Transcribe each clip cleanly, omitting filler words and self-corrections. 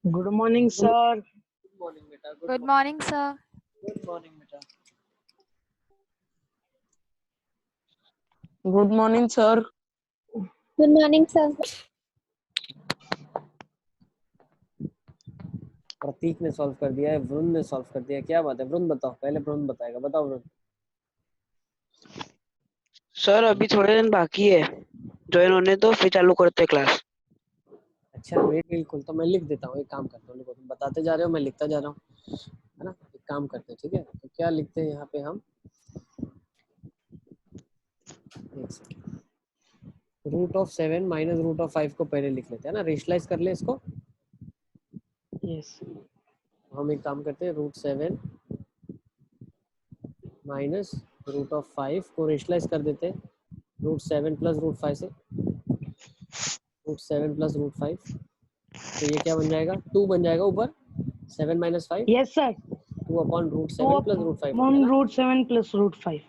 Good morning sir. Good morning बेटा। Good morning sir. Good morning बेटा। Good morning sir. Good morning sir. Pratik ने solve कर दिया है, वरुण ने सॉल्व कर दिया है। क्या बात है वरुण, बताओ। पहले वरुण बताएगा, बताओ वरुण। सर अभी थोड़े दिन बाकी है ज्वाइन होने, तो फिर चालू करते हैं क्लास। अच्छा वेट, बिल्कुल। तो मैं लिख देता हूँ, एक काम करता हूँ। देखो तुम बताते जा रहे हो, मैं लिखता जा रहा हूँ, है ना। एक काम करते हैं, ठीक है। तो क्या लिखते हैं यहाँ पे हम, एक second. Root of 7 minus root of 5 को पहले लिख लेते हैं ना, रेशलाइज कर ले इसको। यस। हम एक काम करते हैं, रूट 7 माइनस रूट ऑफ 5 को रेशलाइज कर देते हैं रूट 7 प्लस रूट 5 से। रूट 7 प्लस रूट 5, तो ये क्या बन जाएगा, 2 बन जाएगा ऊपर। 7 minus 5, yes sir. 2 upon root 7 plus root 5 1 root 7 plus root 5।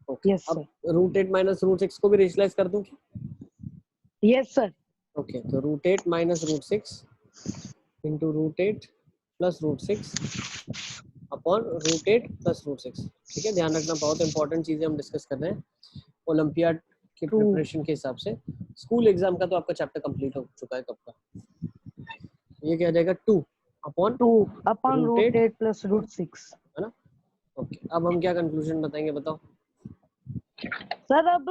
Okay. Yes अब सर। रूट 8 माइनस रूट 6 को भी रेशलाइज कर दूं क्या? Yes sir. ओके, तो root 8 minus root 6 into root 8 plus root 6 upon root 8 plus root 6। ठीक है, ध्यान रखना, बहुत इंपॉर्टेंट चीजें हम डिस्कस कर रहे हैं ओलंपियाड की प्रिपरेशन के हिसाब से। स्कूल एग्जाम का तो आपका चैप्टर कंप्लीट हो चुका है कब का। ये क्या आ जाएगा, 2 अपॉन रूट 8 प्लस रूट 6, है ना। ओके, अब हम क्या कंक्लूजन बताएंगे, बताओ। सर। अब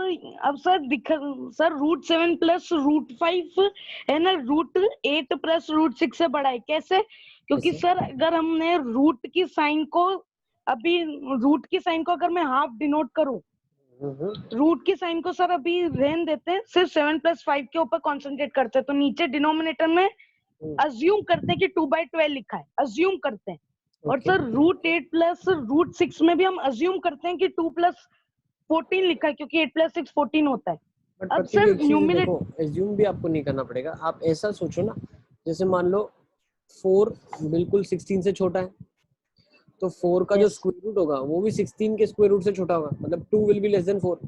सर रूट 7 प्लस रूट 5 है ना, रूट 8 प्लस रूट 6 से बड़ा है। कैसे? क्योंकि कैसे? सर अगर हमने रूट की साइन को अगर मैं हाफ डिनोट करूं, रूट की साइन को सर अभी रहने देते हैं, सिर्फ 7 प्लस 5 के ऊपर कॉन्सेंट्रेट करते हैं। तो नीचे डिनोमिनेटर में अज्यूम करते हैं कि 2/12 लिखा है, अज्यूम करते हैं। और सर रूट 8 प्लस रूट 6 में भी हम अज्यूम करते हैं कि 2 प्लस 14 लिखा है, क्योंकि 8 प्लस 6 14 होता है। बट अब प्रतीक सर एक चीज देखो, एज्यूम भी आपको नहीं करना पड़ेगा। आप ऐसा सोचो ना, जैसे मान लो 4 बिल्कुल 16 से छोटा है, तो 4 का जो स्क्वायर रूट होगा वो भी 16 के स्क्वायर रूट से छोटा होगा, मतलब 2 विल बी लेस देन 4,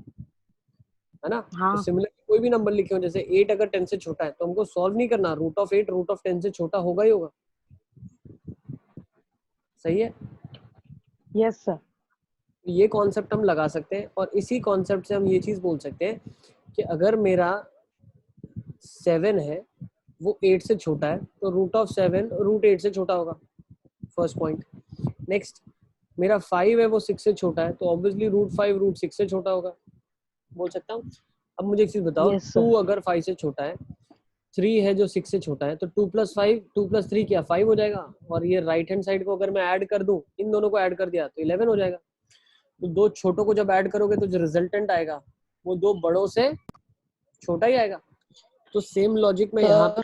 है ना। तो सिमिलर कोई भी नंबर लिखे हो, जैसे 8 अगर 10 से छोटा है तो हमको सॉल्व नहीं करना, रूट ऑफ 8 रूट ऑफ 10 से छोटा होगा ही होगा। सही है। Yes sir. ये कॉन्सेप्ट हम लगा सकते हैं, और इसी कॉन्सेप्ट से हम ये चीज बोल सकते हैं कि अगर मेरा 7 है वो 8 से छोटा है, तो रूट ऑफ 7 रूट 8 से छोटा होगा। First point. नेक्स्ट, मेरा 5 है वो 6 से छोटा है, तो ऑब्वियसली रूट 5 रूट 6 से छोटा होगा, बोल सकता हूँ। अब मुझे एक चीज बताओ, 2 अगर 5 से छोटा है, 3 है जो 6 से छोटा है, तो 2 प्लस 5 2 प्लस 3 क्या 5 हो जाएगा। और ये राइट हैंड साइड को अगर मैं ऐड कर दूं, इन दोनों को ऐड कर दिया तो 11 हो जाएगा। तो दो छोटों को जब ऐड करोगे तो जो रिजल्टेंट आएगा वो दो बड़ों से छोटा ही आएगा। तो सेम लॉजिक में यहाँ पर,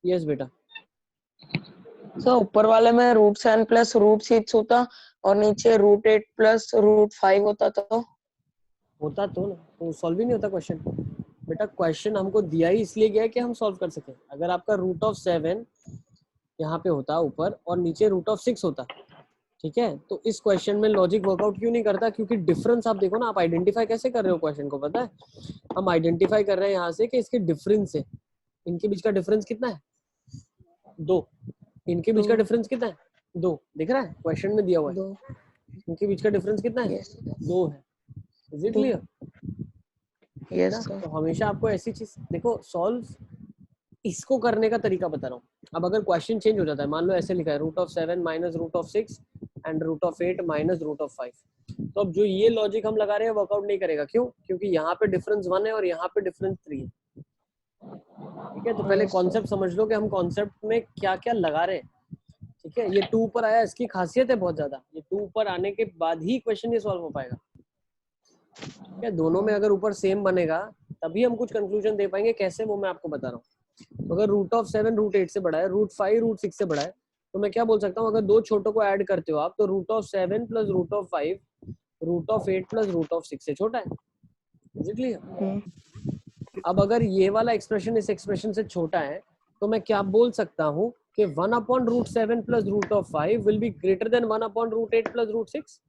यस बेटा। सो ऊपर वाले में रूट 7 प्लस रूट 6 होता और नीचे रूट 8 प्लस रूट 5 होता, तो होता तो ना, तो सॉल्व ही नहीं होता क्वेश्चन। बेटा क्वेश्चन हमको दिया ही इसलिए गया है कि हम सॉल्व कर सकें। अगर आपका रूट ऑफ 7 यहाँ पे होता ऊपर और नीचे रूट ऑफ 6 होता, ठीक है, तो इस क्वेश्चन में लॉजिक वर्कआउट क्यों नहीं करता, क्योंकि डिफरेंस आप देखो ना, आप आइडेंटिफाई कैसे कर रहे हो क्वेश्चन को, पता है। हम आइडेंटिफाई कर रहे हैं यहाँ से कि इसके डिफरेंस है, इनके बीच का डिफरेंस कितना है, 2। इनके बीच का डिफरेंस कितना है, 2। दिख रहा है क्वेश्चन में दिया हुआ है, इनके बीच का डिफरेंस कितना है, 2 है। Is it clear? यस। तो हमेशा आपको ऐसी चीज देखो, सॉल्व इसको करने का तरीका बता रहा हूँ। अब अगर क्वेश्चन चेंज हो जाता है, मान लो ऐसे लिखा है root of 7 minus root of 6 and root of 8 minus root of 5, तो अब जो ये लॉजिक हम लगा रहे हैं वर्कआउट नहीं करेगा। क्यों? क्योंकि यहाँ पे डिफरेंस 1 है और यहाँ पे डिफरेंस 3 है। ठीक है, तो पहले कॉन्सेप्ट समझ लो कि हम कॉन्सेप्ट में क्या क्या लगा रहे हैं। ठीक है, ये 2 ऊपर आया, इसकी खासियत है बहुत ज्यादा, ये 2 ऊपर आने के बाद ही क्वेश्चन ये सॉल्व हो पाएगा। ठीक है, दोनों में अगर ऊपर सेम बनेगा तभी हम कुछ कंक्लूजन दे पाएंगे। कैसे, वो मैं आपको बता रहा हूँ। तो अगर रूट ऑफ 7 रूट 8 से बड़ा है, रूट 5 रूट 6 से बड़ा है, तो मैं क्या बोल सकता हूँ, अगर दो छोटों को ऐड करते हो आप, तो root of 7 plus root of 5 root of 8 plus root of 6 से छोटा है। Is it clear? अब अगर ये वाला एक्सप्रेशन इस एक्सप्रेशन से छोटा है, तो मैं क्या बोल सकता हूँ कि 1 upon root 7 plus root of 5 will be greater than 1 upon root 8 plus root 6।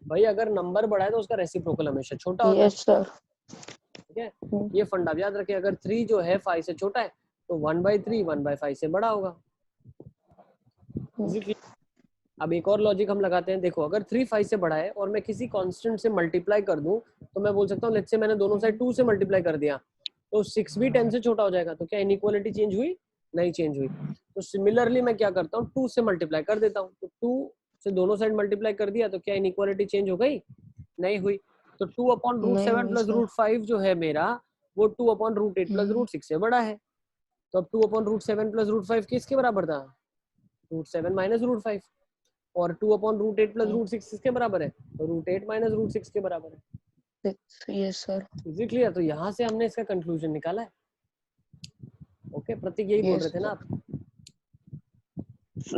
भाई अगर नंबर बड़ा है तो उसका रेसिप्रोकल हमेशा छोटा होता है। Yes sir. ठीक है, ये फंडा याद रखें। अगर 3 जो है 5 से छोटा है तो 1/3 1/5 से बड़ा होगा। अब एक और लॉजिक हम लगाते हैं, देखो अगर 3 5 से बड़ा है और मैं किसी कांस्टेंट से मल्टीप्लाई कर दूं तो मैं बोल सकता हूँ लेट्स से मैंने दोनों साइड 2 से मल्टीप्लाई कर दिया तो 6 भी 10 से छोटा हो जाएगा। तो क्या इनइक्वालिटी चेंज हुई? नहीं चेंज हुई। तो सिमिलरली मैं क्या करता हूँ 2 से मल्टीप्लाई कर देता हूँ, तो 2 से दोनों साइड मल्टीप्लाई कर दिया तो क्या इनइक्वालिटी चेंज हो गई? नहीं हुई। तो 2/√7 प्लस √5 जो है मेरा वो 2/√8 प्लस √6 से बड़ा है। तो अब 2/√7 प्लस √5 किसके बराबर था? √7 माइनस √5। और 2/√8 प्लस √6 किसके बराबर है? √8 माइनस √6 के बराबर है। Yes sir. Is it clear? तो यहाँ से हमने इसका कंक्लूजन निकाला है। ओके प्रतीक, यही बोल रहे थे ना आप?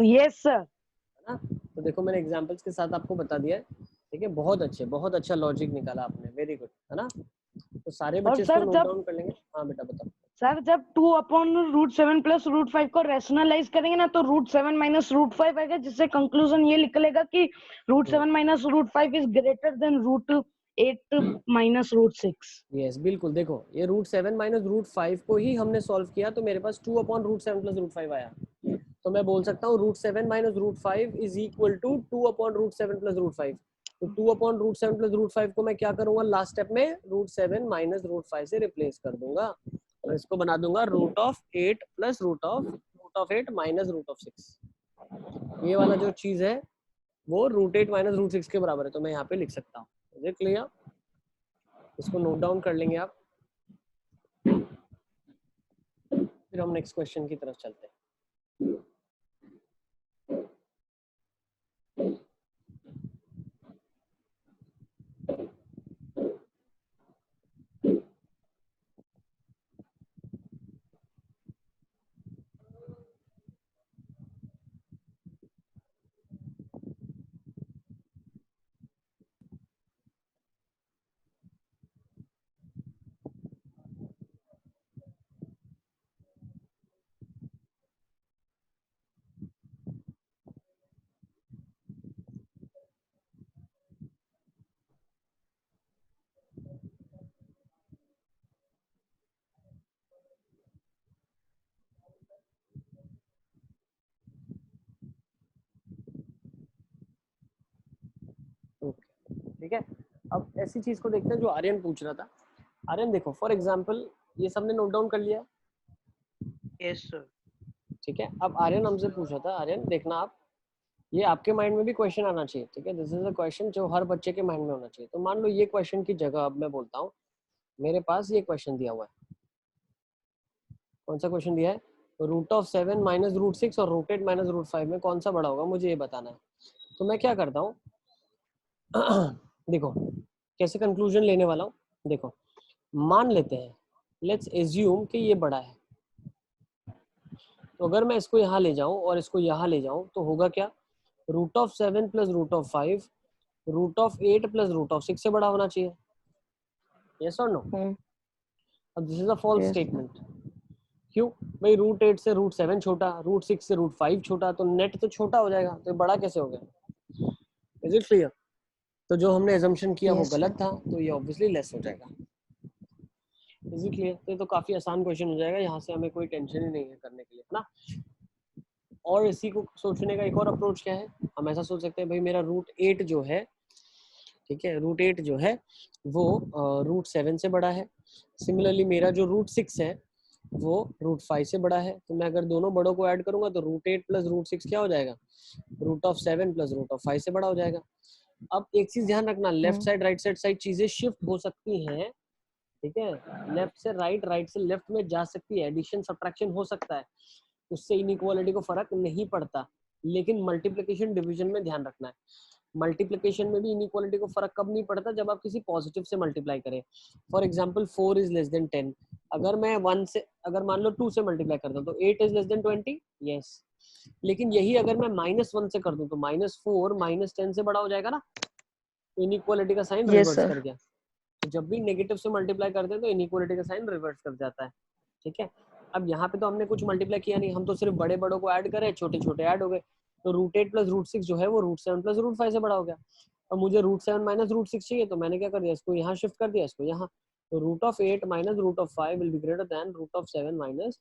Yes sir. है ना? तो देखो मैंने एग्जांपल्स के साथ आपको बता दिया है। ठीक है, बहुत अच्छा लॉजिक निकाला आपने, वेरी गुड, है ना? तो सारे बच्चे इसको नोट डाउन कर लेंगे। हाँ बेटा बताओ। सर जब 2/√7 प्लस √5 को रैशनलाइज करेंगे ना तो √7 माइनस √5 आएगा, जिससे कंक्लूजन ये निकलेगा कि √7 minus √5 is greater than √8 minus √6। Yes बिल्कुल, देखो ये √7 माइनस √5 को ही हमने सॉल्व किया तो मेरे पास 2/√7 प्लस √5 आया। तो मैं बोल सकता हूँ √7 minus √5 is equal to 2/√7 plus √5। तो 2/√7 प्लस √5 को मैं क्या करूंगा लास्ट स्टेप में? √7 माइनस √5 से रिप्लेस कर दूंगा और इसको बना दूंगा √8 प्लस √8 माइनस √6। ये वाला जो चीज है वो √8 माइनस √6 के बराबर है। तो मैं यहाँ पे लिख सकता हूँ। Is it clear? इसको नोट डाउन कर लेंगे आप, फिर हम नेक्स्ट क्वेश्चन की तरफ चलते हैं। ठीक है, अब ऐसी चीज को देखते हैं जो आर्यन पूछ रहा था। आर्यन देखो फॉर एग्जांपल ये सबने नोट डाउन कर लिया? Yes sir. ठीक है, अब आर्यन हमसे पूछा था, आर्यन देखना आप, ये आपके माइंड में भी क्वेश्चन आना चाहिए। ठीक है, दिस इज अ क्वेश्चन जो हर बच्चे के माइंड में होना चाहिए। तो मान लो ये क्वेश्चन की जगह अब मैं बोलता हूँ मेरे पास ये क्वेश्चन दिया हुआ है। कौन सा क्वेश्चन दिया है? √7 माइनस √6 और √8 माइनस √5 में कौन सा बड़ा होगा, मुझे ये बताना है। तो मैं क्या करता हूँ देखो कैसे कंक्लूजन लेने वाला हूँ। देखो मान लेते हैं, लेट्स एज्यूम कि ये बड़ा है। तो अगर मैं इसको यहाँ ले जाऊं और इसको यहाँ ले जाऊं तो होगा क्या? √7 प्लस √5 √8 प्लस √6 से बड़ा होना चाहिए। यस और नो? अब this is a false statement. क्यों भाई? √8 से √7 छोटा, √6 से √5 छोटा, तो नेट तो छोटा हो जाएगा, तो बड़ा कैसे हो गया? Is it clear? तो जो हमने एजम्पशन किया वो गलत था, तो ये ऑब्वियसली लेस हो जाएगा। Is it clear? तो ये तो काफी आसान क्वेश्चन हो जाएगा, यहाँ से हमें कोई टेंशन ही नहीं है करने के लिए, है ना? और इसी को सोचने का एक और अप्रोच क्या है, हम ऐसा सोच सकते हैं भाई मेरा √8 जो है, ठीक है, √8 जो है वो √7 से बड़ा है। सिमिलरली मेरा जो √6 है वो √5 से बड़ा है। तो मैं अगर दोनों बड़ों को ऐड करूंगा तो √8 प्लस √6 क्या हो जाएगा? √7 प्लस √5 से बड़ा हो जाएगा। अब एक चीज ध्यान रखना, लेफ्ट साइड राइट साइड चीजें शिफ्ट हो सकती हैं। ठीक है, लेफ्ट से राइट, राइट से लेफ्ट में जा सकती है, एडिशन सब्ट्रैक्शन हो सकता है, उससे इनइक्वालिटी को फर्क नहीं पड़ता। लेकिन मल्टीप्लिकेशन डिवीजन में ध्यान रखना है, मल्टीप्लिकेशन में भी इनइक्वालिटी को फर्क कब नहीं पड़ता? जब आप किसी पॉजिटिव से मल्टीप्लाई करें। For example 4 is less than 10, अगर मैं 1 से, अगर मान लो 2 से मल्टीप्लाई करता हूं तो 8 इज लेस देन 20। यस, लेकिन यही अगर मैं -1 से कर दूं तो -4 -10 से बड़ा हो जाएगा ना? तो इनइक्वालिटी का साइन रिवर्स कर गया। तो जब भी नेगेटिव से मल्टीप्लाई करते हैं तो इनइक्वालिटी का साइन रिवर्स कर जाता है। ठीक है, अब यहाँ पे तो हमने कुछ मल्टीप्लाई किया नहीं, हम तो सिर्फ बड़े बड़ों को ऐड करें, छोटे छोटे ऐड हो गए। तो √8 प्लस √6 जो है वो √7 प्लस √5 से बड़ा हो गया। अब मुझे √7 माइनस √6 चाहिए, तो मैंने क्या कर दिया, इसको यहाँ शिफ्ट कर दिया, इसको यहाँ। तो √8 minus √5 will be greater than √7 minus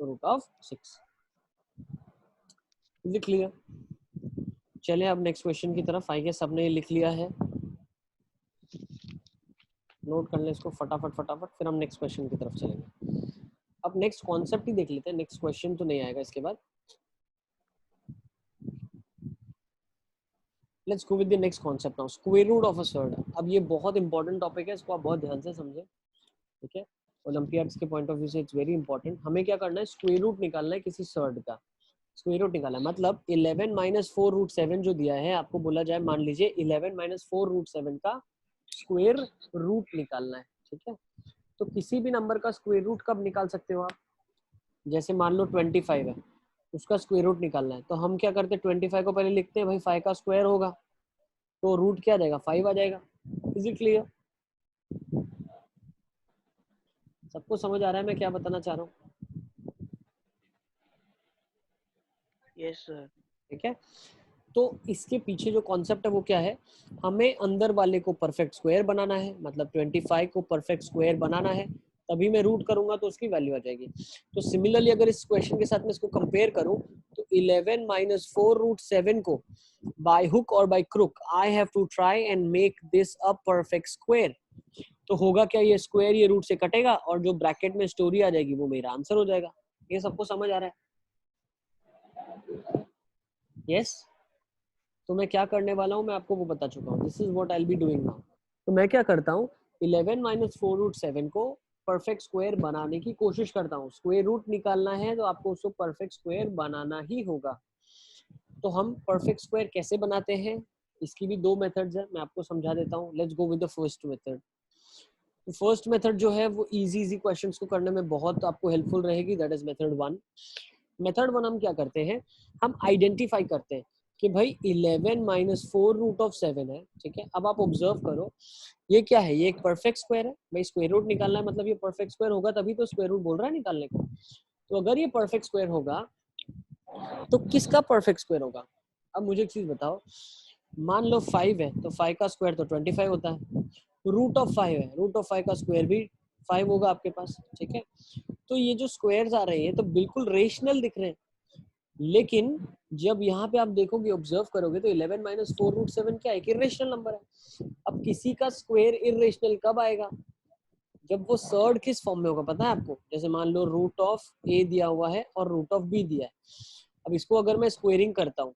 root of 6। Is it clear? चलिए अब नेक्स्ट क्वेश्चन की तरफ। आई गेस सबने लिख लिया है, नोट कर लें इसको फटाफट फटाफट, फिर हम नेक्स्ट क्वेश्चन की तरफ चलेंगे। अब नेक्स्ट कॉन्सेप्ट ही देख लेते हैं, नेक्स्ट क्वेश्चन तो नहीं आएगा इसके बाद। Let's go with the next concept now, square root of a surd. अब ये बहुत इंपॉर्टेंट टॉपिक है, इसको आप बहुत ध्यान से समझें, ठीक है? ओलंपियाड्स के पॉइंट ऑफ व्यू से इट्स वेरी इंपॉर्टेंट। हमें क्या करना है, स्क्वायर रूट निकालना है किसी सर्ड का। स्क्वायर रूट निकालना है मतलब 11 माइनस 4 रूट 7 जो दिया है आपको, बोला जाए मान लीजिए 11 माइनस 4 रूट 7 का स्क्वायर रूट निकालना है, ठीक है? तो किसी भी नंबर का स्क्वायर रूट कब निकाल सकते हो आप? जैसे मान लो 25 है, उसका स्क्वायर रूट निकालना है, तो हम क्या करते हैं, 25 को पहले लिखते हैं, भाई 5 का स्क्वायर होगा तो रूट क्या आ जाएगा, 5 आ जाएगा। Is it clear? सबको समझ आ रहा है मैं क्या बताना चाह रहा हूँ? Yes sir. ठीक है, तो इसके पीछे जो कॉन्सेप्ट है वो क्या है, हमें अंदर वाले को परफेक्ट स्क्वायर बनाना है, मतलब 25 को परफेक्ट स्क्वायर बनाना है, तभी मैं रूट करूंगा तो उसकी वैल्यू आ जाएगी। तो सिमिलरली अगर इस क्वेश्चन के साथ मैं इसको कंपेयर करूं तो 11 माइनस 4 रूट 7 को बाय हुक और by crook I have to try and make this a perfect square. तो होगा क्या, ये स्क्वायर ये रूट से कटेगा और जो ब्रैकेट में स्टोरी आ जाएगी वो मेरा आंसर हो जाएगा। ये सबको समझ आ रहा है? Yes yes? तो मैं क्या करने वाला हूँ मैं आपको वो बता चुका हूँ, this is what I will be doing now. तो मैं क्या करता हूँ, 11 माइनस 4 रूट 7 को परफेक्ट स्क्वायर बनाने की कोशिश करता हूँ। स्क्वायर रूट निकालना है तो आपको उसको परफेक्ट स्क्वायर बनाना ही होगा। तो हम परफेक्ट स्क्वायर कैसे बनाते हैं, इसकी भी दो मेथड्स है, मैं आपको समझा देता हूँ। Let's go with the first method. तो फर्स्ट मेथड जो है वो इजी क्वेश्चंस को करने में बहुत आपको हेल्पफुल रहेगी, दैट इज मेथड 1। मेथड 1 हम क्या करते हैं, हम आइडेंटिफाई करते हैं कि भाई 11 माइनस 4 रूट ऑफ 7 है, ठीक है? अब आप ऑब्जर्व करो ये क्या है, ये एक परफेक्ट स्क्वायर है, भाई स्क्वायर रूट निकालना है मतलब ये परफेक्ट स्क्वायर होगा तभी तो स्क्वायर रूट बोल रहा है निकालने को। तो अगर ये परफेक्ट स्क्वायर होगा तो किसका परफेक्ट स्क्वायर होगा? अब मुझे एक चीज बताओ, मान लो 5 है तो 5 का स्क्वायर तो 25 होता है, रूट ऑफ 5 है, रूट ऑफ 5 का स्क्वायर भी 5 होगा आपके पास, ठीक है? तो ये जो स्क्वायर्स आ रहे हैं तो बिल्कुल रेशनल दिख रहे हैं, लेकिन जब यहाँ पे आप देखोगे ऑब्जर्व करोगे तो 11 माइनस 4 रूट 7 क्या एक इरेशनल नंबर है। अब किसी का स्क्वायर इरेशनल कब आएगा, जब वो सर्ड किस फॉर्म में होगा पता है आपको? जैसे मान लो रूट ऑफ ए दिया हुआ है और रूट ऑफ बी दिया है, अब इसको अगर मैं स्क्वेयरिंग करता हूँ,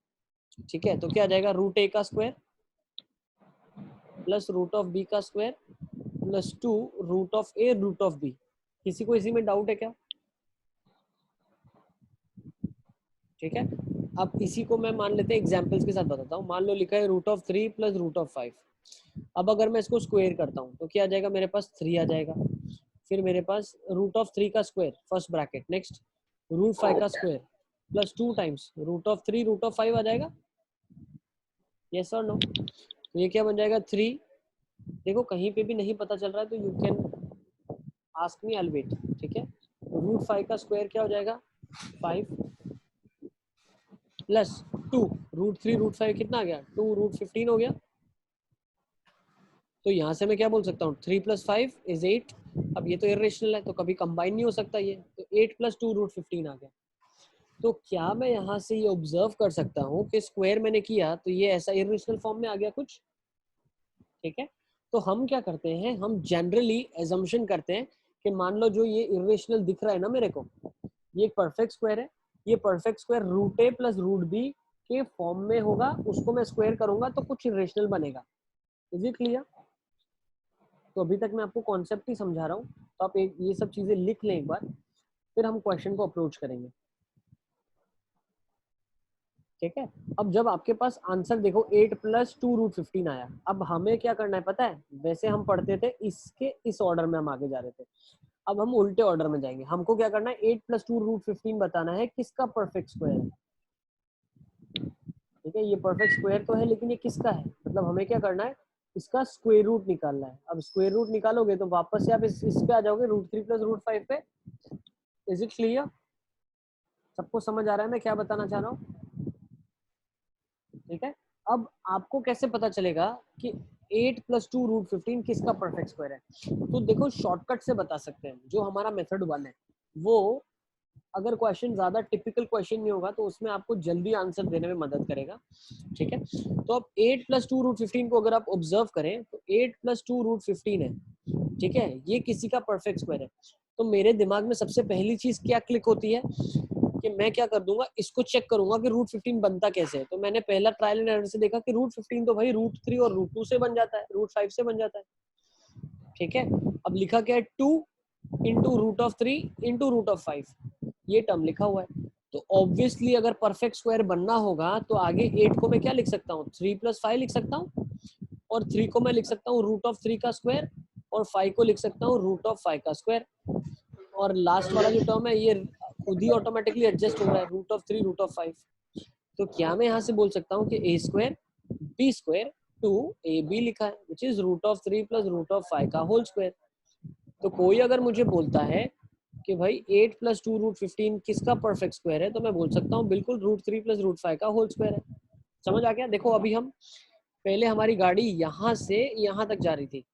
ठीक है, तो क्या आ जाएगा, रूट ए का square plus root of B का square plus 2 root of A root of B. किसी को इसी में डाउट है क्या? ठीक है, अब इसी को मैं मान लेते हैं एग्जांपल्स के साथ बताता हूँ। मान लो लिखा है root of 3 plus root of 5। अब अगर मैं इसको स्क्वायर करता हूँ तो क्या आ जाएगा, मेरे पास 3 आ जाएगा। फिर मेरे पास रूट ऑफ 3 का square first bracket, next root 5 का square plus 2 times root of 3 root of 5 आ जाएगा। यस और नो? तो ये क्या बन जाएगा 3। देखो कहीं पे भी नहीं पता चल रहा है तो you can ask me, I will wait, ठीक है? रूट 5 का स्क्वायर क्या हो जाएगा 5 प्लस 2 रूट 3 रूट 5 कितना आ गया 2 रूट 15 हो गया। तो यहाँ से मैं क्या बोल सकता हूँ 3 प्लस 5 इज 8। अब ये तो इरेशनल है तो कभी कंबाइन नहीं हो सकता ये, तो 8 प्लस 2 रूट 15 आ गया। तो क्या मैं यहाँ से ये ऑब्जर्व कर सकता हूँ कि स्क्वायर मैंने किया तो ये ऐसा इरेशनल फॉर्म में आ गया कुछ, ठीक है? तो हम क्या करते हैं, हम जनरली एजम्पशन करते हैं कि मान लो जो ये इरेशनल दिख रहा है ना मेरे को, ये एक परफेक्ट स्क्वायर है, ये परफेक्ट स्क्वायर रूट ए प्लस रूट बी के फॉर्म में होगा, उसको मैं स्क्वायर करूंगा तो कुछ इरेशनल बनेगा। Is it clear? तो अभी तक मैं आपको कॉन्सेप्ट ही समझा रहा हूँ, तो आप एक ये सब चीजें लिख लें एक बार, फिर हम क्वेश्चन को अप्रोच करेंगे, ठीक है? अब जब आपके पास आंसर देखो 8 प्लस 2 रूट 15 आया, अब हमें क्या करना है पता है, वैसे हम पढ़ते थे इसके इस ऑर्डर में हम आगे जा रहे थे, अब हम उल्टे ऑर्डर में जाएंगे। हमको क्या करना है 8 प्लस 2 रूट 15 बताना है किसका परफेक्ट स्क्वायर है, ठीक है? ये परफेक्ट स्क्वायर तो है लेकिन ये किसका है, मतलब हमें क्या करना है इसका स्क्वायर रूट निकालना है। अब स्क्वायर रूट निकालोगे तो वापस से आप इस पे आ जाओगे रूट 3 प्लस रूट 5 पे। Is it clear? सबको समझ आ रहा है मैं क्या बताना चाह रहा हूँ? ठीक है, अब आपको कैसे पता चलेगा कि 8 प्लस 2 रूट 15 किसका परफेक्ट स्क्वायर है? तो देखो शॉर्टकट से बता सकते हैं, जो हमारा मेथड 1 है वो अगर क्वेश्चन ज्यादा टिपिकल क्वेश्चन नहीं होगा तो उसमें आपको जल्दी आंसर देने में मदद करेगा, ठीक है। तो अब 8 + 2 रूट 15 को अगर आप ऑब्जर्व करें तो 8 + 2 रूट 15 है, ठीक है, ये किसी का परफेक्ट स्क्वायर है। तो मेरे दिमाग में सबसे पहली चीज क्या क्लिक होती है कि मैं क्या कर दूंगा, इसको चेक करूंगा कि रूट 15 बनता कैसे है। तो मैंने पहला ट्रायल एंड एरर से देखा कि रूट 15 तो भाई रूट 3 और रूट 2 से बन जाता है, रूट 5 से बन जाता है, ठीक है। अब लिखा क्या है, 2 into root of 3 into root of 5, ये टर्म लिखा हुआ है। तो ऑब्वियसली अगर परफेक्ट स्क्वायर बनना होगा तो आगे 8 को मैं क्या लिख सकता हूँ, 3 + 5 लिख सकता हूँ, और 3 को मैं लिख सकता हूँ रूट ऑफ 3 का स्क्वायर, और 5 को लिख सकता हूँ रूट ऑफ 5 का स्क्वायर। और लास्ट वाला जो टर्म है ये खुद ही ऑटोमेटिकली एडजस्ट हो रहा है, रूट ऑफ 3 रूट ऑफ 5। तो क्या मैं यहाँ से बोल सकता हूँ कि a² b² 2ab लिखा है, which is root of 3 + root of 5 का होल स्क्वायर। तो कोई अगर मुझे बोलता है कि भाई 8 + 2 रूट 15 किसका परफेक्ट स्क्वायर है, तो मैं बोल सकता हूँ बिल्कुल रूट 3 + रूट 5 का होल स्क्वायर है। समझ आ गया? देखो अभी हम पहले हमारी गाड़ी यहाँ से यहाँ तक जा रही थी,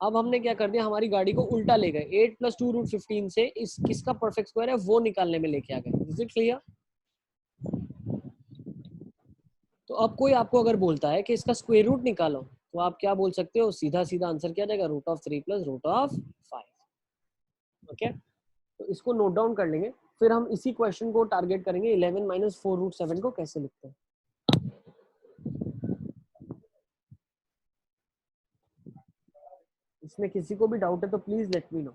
अब हमने क्या कर दिया, हमारी गाड़ी को उल्टा ले गए, 8 + 2 रूट 15 से इस किसका परफेक्ट स्क्वायर है वो निकालने में लेके आ गए। Is it clear? तो अब कोई आपको अगर बोलता है कि इसका स्क्वायर रूट निकालो, तो आप क्या बोल सकते हो, सीधा सीधा आंसर क्या जाएगा, root of 3 + root of 5। Okay, तो इसको नोट डाउन कर लेंगे, फिर हम इसी क्वेश्चन को टारगेट करेंगे 11 - 4 रूट 7 को कैसे लिखते हैं। इसमें किसी को भी डाउट है तो प्लीज लेट मी नो।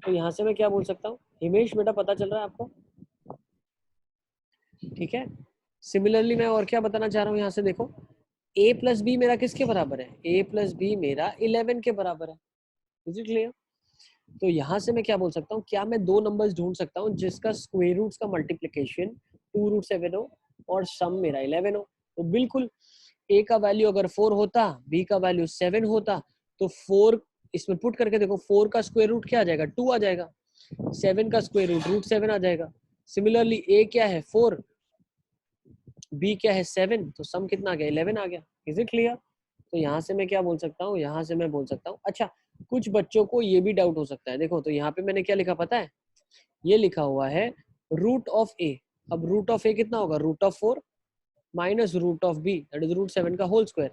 तो यहाँ से मैं क्या बोल सकता हूँ, हिमेश बेटा पता चल रहा है आपको? ठीक है, सिमिलरली मैं और क्या बताना चाह रहा हूँ, यहाँ से देखो a + b मेरा किसके बराबर है, a + b मेरा 11 के बराबर है। Is it clear? तो यहाँ से मैं क्या बोल सकता हूँ, क्या मैं दो नंबर्स ढूंढ सकता हूँ जिसका स्क्वायर रूट्स का मल्टीप्लिकेशन 2 रूट 7 हो और सम मेरा 11 हो। तो बिल्कुल a का वैल्यू अगर 4 होता, b का वैल्यू 7 होता, तो 4 इसमें पुट करके देखो, 4 का स्क्वायर रूट क्या आ जाएगा, 2 आ जाएगा, 7 का स्क्वायर रूट रूट 7 आ जाएगा। सिमिलरली a क्या है 4, b क्या है 7, तो सम कितना आ गया, 11 आ गया। Is it clear? तो यहाँ से मैं क्या बोल सकता हूँ, यहाँ से मैं बोल सकता हूँ, अच्छा कुछ बच्चों को ये भी डाउट हो सकता है, देखो तो यहाँ पे मैंने क्या लिखा पता है, ये लिखा हुआ है रूट ऑफ a। अब रूट ऑफ a कितना होगा, root of 4 minus root of b, that is root 7 का होल स्क्वायर।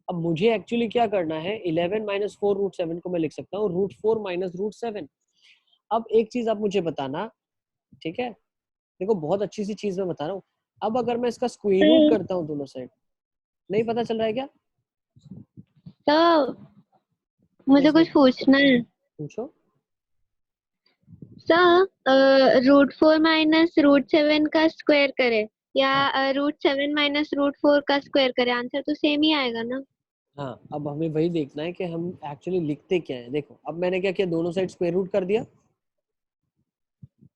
अब मुझे एक्चुअली क्या करना है, 11 - 4 रूट 7 को मैं लिख सकता हूँ रूट 4 माइनस रूट 7। अब एक चीज आप मुझे बताना, ठीक है, देखो बहुत अच्छी सी चीज मैं बता रहा हूँ, अब अगर मैं इसका स्क्वायर रूट करता हूँ दोनों साइड, नहीं पता चल रहा है क्या? तो मुझे Yes, कुछ पूछना है पूछो। सर। रूट 4 माइनस रूट 7 का स्क्वायर करे या रूट 7 माइनस रूट 4 का स्क्वायर करे, आंसर तो सेम ही आएगा ना। हाँ, अब हमें वही देखना है कि हम एक्चुअली लिखते क्या है। देखो अब मैंने क्या किया, दोनों साइड स्क्वायर रूट कर दिया,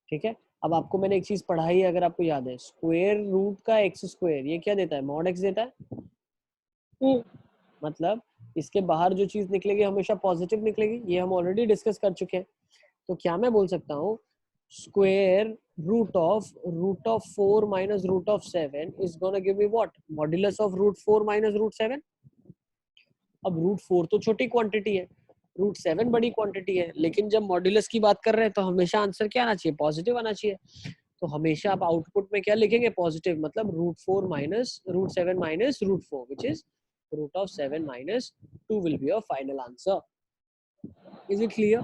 ठीक है। अब आपको मैंने एक चीज पढ़ाई है, अगर आपको याद है, स्क्वायर रूट का x² ये क्या देता है, मॉड x देता है। मतलब इसके बाहर जो चीज निकलेगी हमेशा पॉजिटिव निकलेगी, ये हम ऑलरेडी डिस्कस कर चुके हैं। तो क्या मैं बोल सकता हूँ, square root of 4 minus root of 7 is gonna give me what, modulus of root 4 minus root 7। अब रूट 4 तो छोटी क्वांटिटी है, रूट 7 बड़ी क्वांटिटी है, लेकिन जब मॉड्यूलस की बात कर रहे हैं तो हमेशा आंसर क्या आना चाहिए, पॉजिटिव आना चाहिए। तो हमेशा आप आउटपुट में क्या लिखेंगे, पॉजिटिव, मतलब root 4 minus root 7 minus root 4 which is root of 7 minus 2 will be your final answer. Is it clear?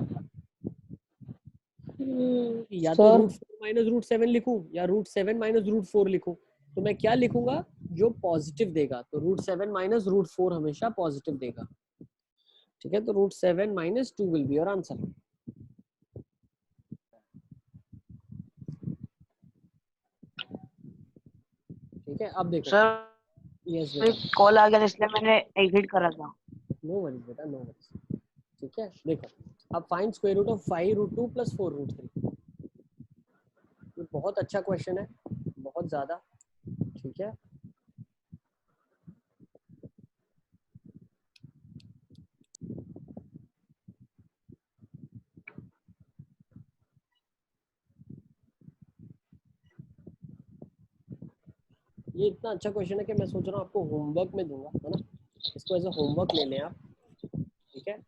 या तो सर रूट 4 माइनस रूट 7 लिखूं या रूट 7 माइनस रूट 4 लिखूं, तो मैं क्या लिखूंगा, जो पॉजिटिव देगा। तो रूट 7 माइनस रूट 4 हमेशा पॉजिटिव देगा, ठीक है। तो root 7 minus 2 will be your answer. ठीक है, अब देखो। सर यस बेटा, कॉल आ गया था इसलिए मैंने एग्जिट करा था। नो वरीज बेटा, नो वरीज। ठीक है, देखो अब find square root of 5 root 2 plus 4 root 3। ये बहुत अच्छा क्वेश्चन है, बहुत ज्यादा, ठीक है। ये इतना अच्छा क्वेश्चन है कि मैं सोच रहा हूँ आपको होमवर्क में दूंगा, है ना, इसको एज अ होमवर्क ले लें आप, ठीक है,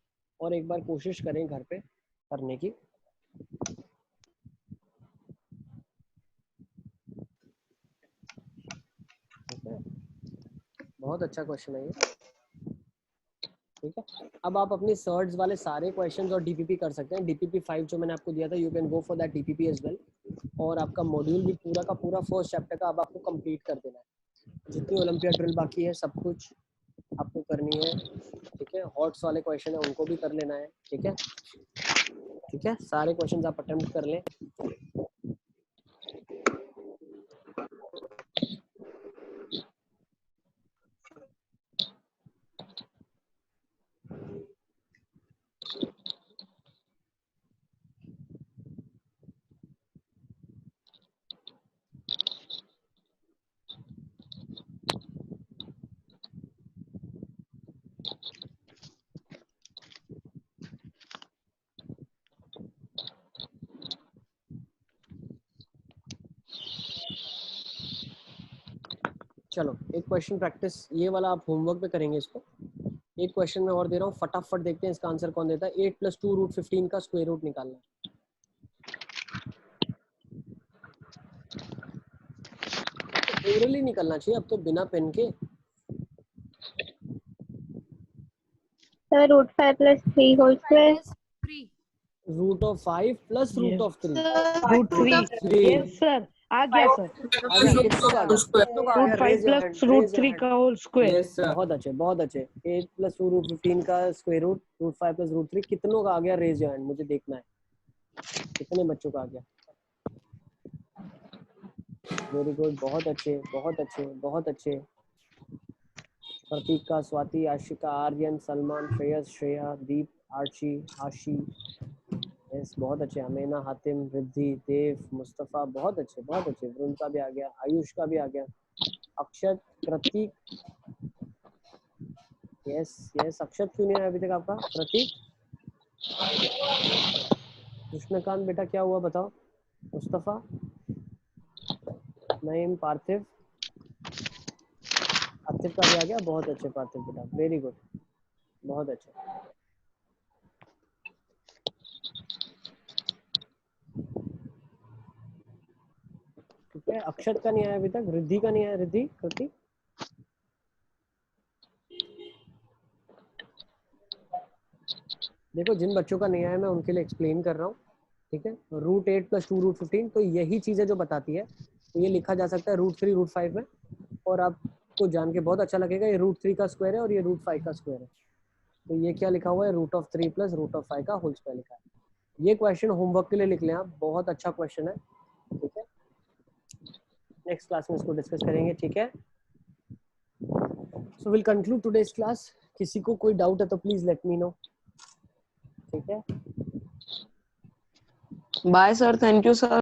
और एक बार कोशिश करें घर पे करने की। बहुत अच्छा क्वेश्चन है ये। ठीक है, अब आप अपने सर्ट्स वाले सारे क्वेश्चंस और डीपीपी कर सकते हैं। डीपीपी 5 जो मैंने आपको दिया था, you can go for that DPP as well. और आपका मॉड्यूल भी पूरा का पूरा फर्स्ट चैप्टर का अब आपको कंप्लीट कर देना है। जितनी ओलंपियाड ड्रिल बाकी है सब कुछ आपको करनी है। ठीक है, हॉट्स वाले क्वेश्चन है उनको भी कर लेना है। ठीक है, ठीक है, सारे क्वेश्चंस आप अटेम्प्ट कर लें। चलो एक क्वेश्चन प्रैक्टिस, ये वाला आप होमवर्क पे करेंगे इसको। एक क्वेश्चन में और दे रहा हूँ, फटाफट देखते हैं इसका आंसर कौन देता है। 8 + 2 √15 का स्क्वायर रूट निकालना है। ओरली निकलना चाहिए अब तो, बिना पेन के। Sir √5 + 3 whole square. √5 + √3 √3 yes sir, आ गया सर। कितनों का आ गया? √5 + √3 का होल स्क्वायर। बहुत अच्छे, बहुत अच्छे। 8 + 2 √15 का स्क्वायर रूट, √5 + √3 कितनों का आ गया? रेज योर हैंड, मुझे देखना है कितने बच्चों का आ गया। वेरी गुड, बहुत अच्छे, बहुत अच्छे, बहुत अच्छे। प्रतीका, स्वाति, आशिका, आर्यन, सलमान, श्रेयस, श्रेया, दीप, आर्ची, आशी, यस बहुत अच्छे। अमीना, हातिम, रिद्धि, देव, मुस्तफ़ा, बहुत अच्छे, बहुत अच्छे। वरुण का भी आ गया, आयुष का भी आ गया, अक्षत, प्रतीक, यस यस। अक्षत क्यों नहीं आया अभी तक आपका? प्रतीक, कृष्णकांत बेटा क्या हुआ बताओ? मुस्तफ़ा, नईम, पार्थिव, पार्थिव का भी आ गया, बहुत अच्छे पार्थिव बेटा, वेरी गुड, बहुत अच्छे। ठीक है, अक्षत का नहीं आया अभी तक, रिद्धि का नहीं आया। रिद्धि, कृति, देखो जिन बच्चों का नहीं आया मैं उनके लिए एक्सप्लेन कर रहा हूँ। ठीक है, √8 + 2 √15 तो यही चीज़ है जो बताती है। तो ये लिखा जा सकता है √3 √5 में, और आपको जान के बहुत अच्छा लगेगा ये √3 का स्क्वायर है और ये √5 का स्क्वायर है। तो ये क्या लिखा हुआ है? √3 + √5 का होल स्क्वायर लिखा है। ये क्वेश्चन होमवर्क के लिए लिख लें आप, बहुत अच्छा क्वेश्चन है। ठीक है, नेक्स्ट क्लास में इसको डिस्कस करेंगे। ठीक है, so will conclude today's class. किसी को कोई डाउट है तो प्लीज लेट मी नो। ठीक है, bye sir, thank you sir.